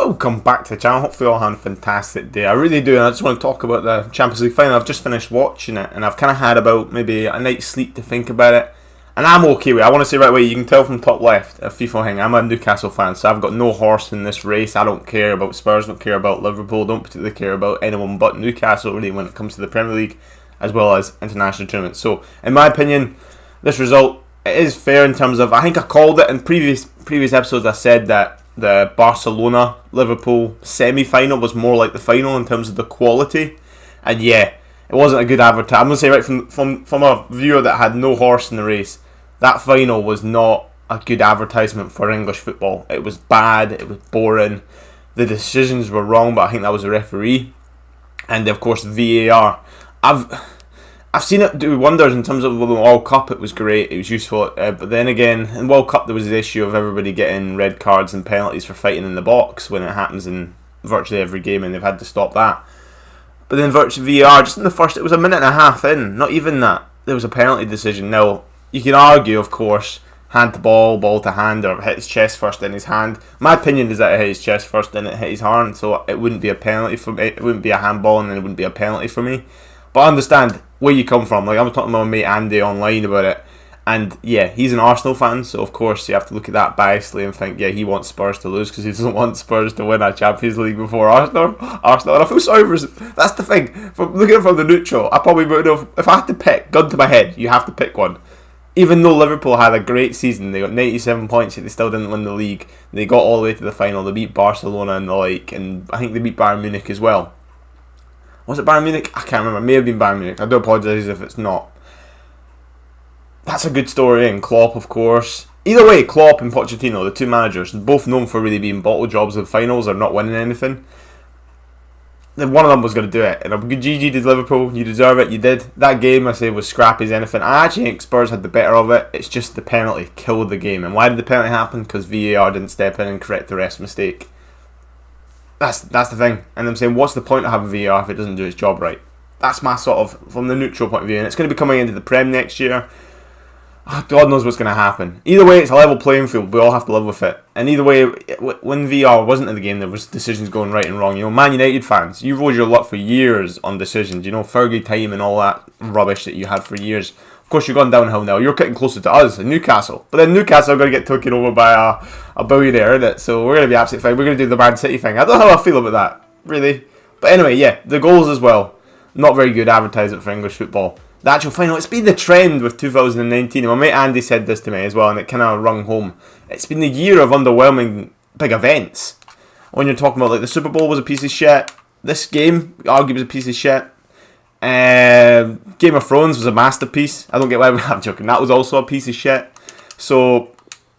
Welcome back to the channel. Hopefully you all had a fantastic day. I really do, and I just want to talk about the Champions League final. I've just finished watching it, and I've kind of had about maybe a night's sleep to think about it. And I'm okay with it. I want to say right away, you can tell from top left of FIFA Hang, I'm a Newcastle fan, so I've got no horse in this race. I don't care about Spurs, don't care about Liverpool, don't particularly care about anyone but Newcastle really when it comes to the Premier League as well as international tournaments. So, in my opinion, this result, it is fair in terms of, I think I called it in previous episodes. I said that the Barcelona-Liverpool semi-final was more like the final in terms of the quality. And yeah, it wasn't a good advertisement. I'm going to say right from a viewer that had no horse in the race, that final was not a good advertisement for English football. It was bad, it was boring, the decisions were wrong, but I think that was the referee. And of course VAR. I've seen it do wonders in terms of the World Cup. It was great, it was useful, but then again, in World Cup there was the issue of everybody getting red cards and penalties for fighting in the box when it happens in virtually every game, and they've had to stop that. But then virtually VAR, just in the first, it was a minute and a half in, not even that, there was a penalty decision. Now, you can argue, of course, hand to ball, ball to hand, or hit his chest first, then his hand. My opinion is that it hit his chest first, then it hit his hand, so it wouldn't be a penalty for me, it wouldn't be a handball, and then it wouldn't be a penalty for me. But I understand where you come from. Like, I was talking to my mate Andy online about it, and yeah, he's an Arsenal fan, so of course you have to look at that biasly and think, yeah, he wants Spurs to lose because he doesn't want Spurs to win a Champions League before Arsenal. And I feel sorry for, that's the thing. From looking at it from the neutral, I probably would have, if I had to pick, gun to my head, you have to pick one. Even though Liverpool had a great season, they got 97 points, yet they still didn't win the league. They got all the way to the final. They beat Barcelona and the like, and I think they beat Bayern Munich as well. Was it Bayern Munich? I can't remember. It may have been Bayern Munich. I do apologise if it's not. That's a good story. And Klopp, of course. Either way, Klopp and Pochettino, the two managers, both known for really being bottle jobs of finals or not winning anything. Then one of them was going to do it. And a good GG did Liverpool. You deserve it. You did. That game, I say, was scrappy as anything. I actually think Spurs had the better of it. It's just the penalty killed the game. And why did the penalty happen? Because VAR didn't step in and correct the ref's mistake. That's the thing, and I'm saying, what's the point of having VAR if it doesn't do its job right? That's my sort of, from the neutral point of view, and it's going to be coming into the Prem next year. God knows what's going to happen. Either way, it's a level playing field, we all have to live with it. And either way, when VAR wasn't in the game, there was decisions going right and wrong. You know, Man United fans, you rode your luck for years on decisions, you know, Fergie time and all that rubbish that you had for years. Of course, you're going downhill now. You're getting closer to us in Newcastle. But then Newcastle are going to get taken over by a billionaire, isn't it? So we're going to be absolutely fine. We're going to do the Man City thing. I don't know how I feel about that, really. But anyway, yeah, the goals as well. Not very good advertising for English football. The actual final, it's been the trend with 2019. And my mate Andy said this to me as well, and it kind of rung home. It's been the year of underwhelming big events. When you're talking about, like, the Super Bowl was a piece of shit. This game, arguably, was a piece of shit. Game of Thrones was a masterpiece. I don't get why I'm joking. That was also a piece of shit. So,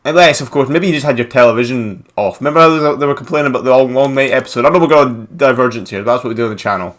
unless, of course, maybe you just had your television off. Remember how they were complaining about the long night episode? I know we're going on Divergence here, but that's what we do on the channel.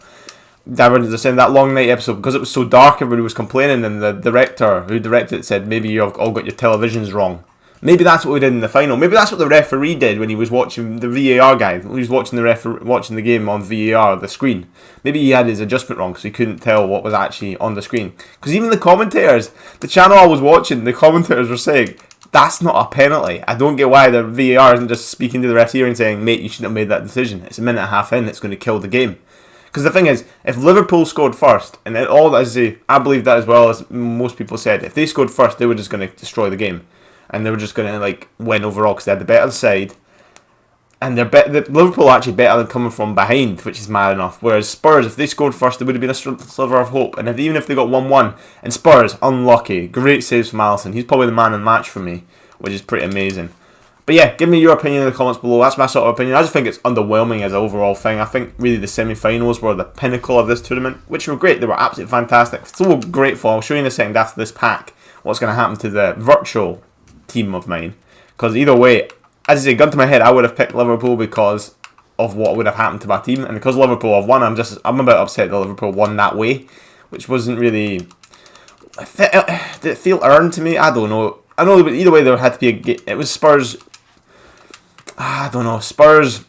Divergence, they're saying that long night episode, because it was so dark, everybody was complaining, and the director who directed it said, maybe you've all got your televisions wrong. Maybe that's what we did in the final. Maybe that's what the referee did when he was watching the VAR guy. He was watching the game on VAR, the screen. Maybe he had his adjustment wrong, so he couldn't tell what was actually on the screen. Because even the commentators, the channel I was watching, the commentators were saying, that's not a penalty. I don't get why the VAR isn't just speaking to the referee and saying, mate, you shouldn't have made that decision. It's a minute and a half in, it's going to kill the game. Because the thing is, if Liverpool scored first, and all that is, I believe that as well as most people said, if they scored first, they were just going to destroy the game. And they were just going to, like, win overall because they had the better side. And Liverpool actually better than coming from behind, which is mad enough. Whereas Spurs, if they scored first, there would have been a sliver of hope. And even if they got 1-1, and Spurs, unlucky. Great saves from Alisson. He's probably the man of the match for me, which is pretty amazing. But yeah, give me your opinion in the comments below. That's my sort of opinion. I just think it's underwhelming as an overall thing. I think really the semi-finals were the pinnacle of this tournament, which were great. They were absolutely fantastic. So grateful. I'll show you in a second after this pack what's going to happen to the virtual team of mine, because either way, as I say, gun to my head, I would have picked Liverpool because of what would have happened to my team, and because Liverpool have won, I'm a bit upset that Liverpool won that way, which wasn't really, did it feel earned to me? I don't know. I know, but either way there had to be it was Spurs. I don't know, Spurs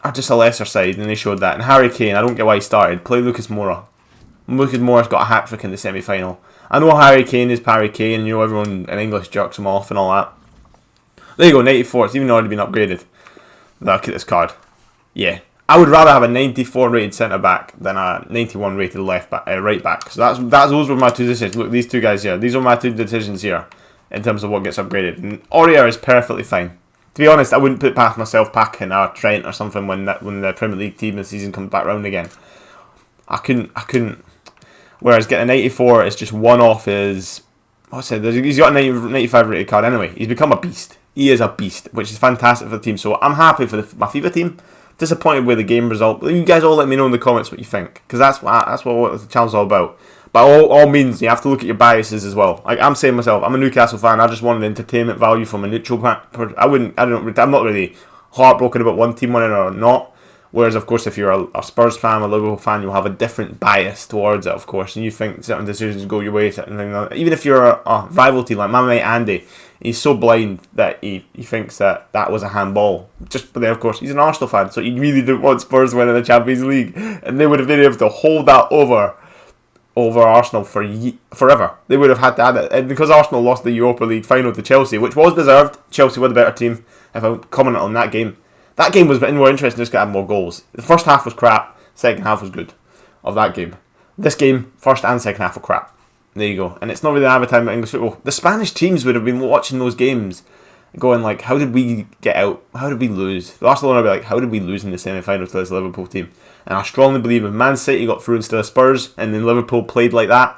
are just a lesser side, and they showed that. And Harry Kane, I don't get why he started. Play Lucas Moura. Lucas Moura's got a hat-trick in the semi-final. I know Harry Kane is Harry Kane, you know, everyone in English jerks him off and all that. There you go, 94, it's even already been upgraded. Look at this card. Yeah. I would rather have a 94 rated centre back than a 91 rated right back. So those were my two decisions. Look, these two guys here. These are my two decisions here in terms of what gets upgraded. And Aurier is perfectly fine. To be honest, I wouldn't put past myself packing a Trent or something when the Premier League team this season comes back round again. I couldn't. Whereas getting a 94 is just one off his. What's it? He's got a 95 rated card anyway. He's become a beast. He is a beast, which is fantastic for the team. So I'm happy for my FIFA team. Disappointed with the game result. You guys all let me know in the comments what you think, because that's what the channel's all about. By all means, you have to look at your biases as well. Like I'm saying myself, I'm a Newcastle fan. I just wanted entertainment value from a neutral fan. I'm not really heartbroken about one team winning or not. Whereas, of course, if you're a Spurs fan, a Liverpool fan, you'll have a different bias towards it, of course, and you think certain decisions go your way. Even if you're a rival team, like my mate Andy, he's so blind that he thinks that was a handball. But then, of course, he's an Arsenal fan, so he really didn't want Spurs winning the Champions League, and they would have been able to hold that over Arsenal forever. They would have had to add it, and because Arsenal lost the Europa League final to Chelsea, which was deserved. Chelsea were the better team. If I'm commenting on that game. That game was more interesting, just got more goals. The first half was crap, second half was good of that game. This game, first and second half were crap. There you go. And it's not really an advertisement of English football. The Spanish teams would have been watching those games going like, how did we get out? How did we lose? Barcelona would be like, how did we lose in the semi-final to this Liverpool team? And I strongly believe if Man City got through instead of Spurs and then Liverpool played like that,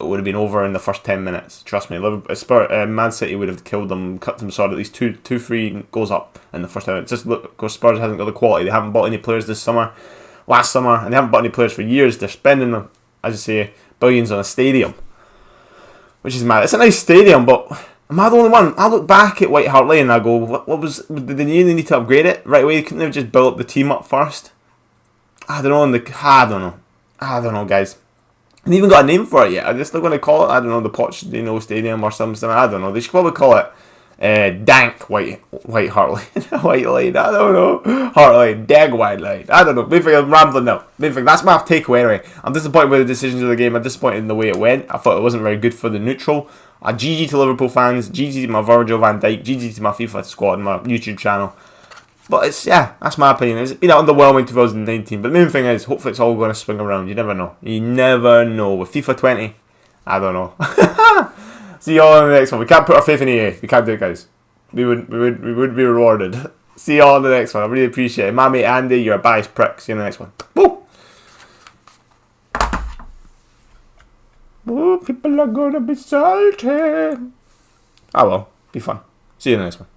it would have been over in the first 10 minutes. Trust me, Man City would have killed them, cut them short at least 2-3 goals up in the first 10 minutes. Just look, of course, Spurs hasn't got the quality. They haven't bought any players last summer, and they haven't bought any players for years. They're spending, as I say, billions on a stadium, which is mad. It's a nice stadium, but am I the only one? I look back at White Hart Lane and I go, did they really need to upgrade it right away? Couldn't they have just built the team up first? I don't know, guys. They even got a name for it yet. Are they still going to call it, I don't know, the Pochettino Stadium or something? I don't know. They should probably call it Dank White Hart Lane. White Lane. I don't know. Hart Lane. Dag White Lane. I don't know. Maybe I'm rambling now. Maybe that's my takeaway anyway. I'm disappointed with the decisions of the game. I'm disappointed in the way it went. I thought it wasn't very good for the neutral. GG to Liverpool fans. GG to my Virgil van Dijk. GG to my FIFA squad and my YouTube channel. But that's my opinion. It's been an underwhelming 2019. But the main thing is, hopefully it's all going to swing around. You never know. You never know. With FIFA 20, I don't know. See you all in the next one. We can't put our faith in EA. We can't do it, guys. We would be rewarded. See you all in the next one. I really appreciate it. My mate Andy, you're a biased prick. See you in the next one. Woo! Oh, people are going to be salty. Oh well. Be fun. See you in the next one.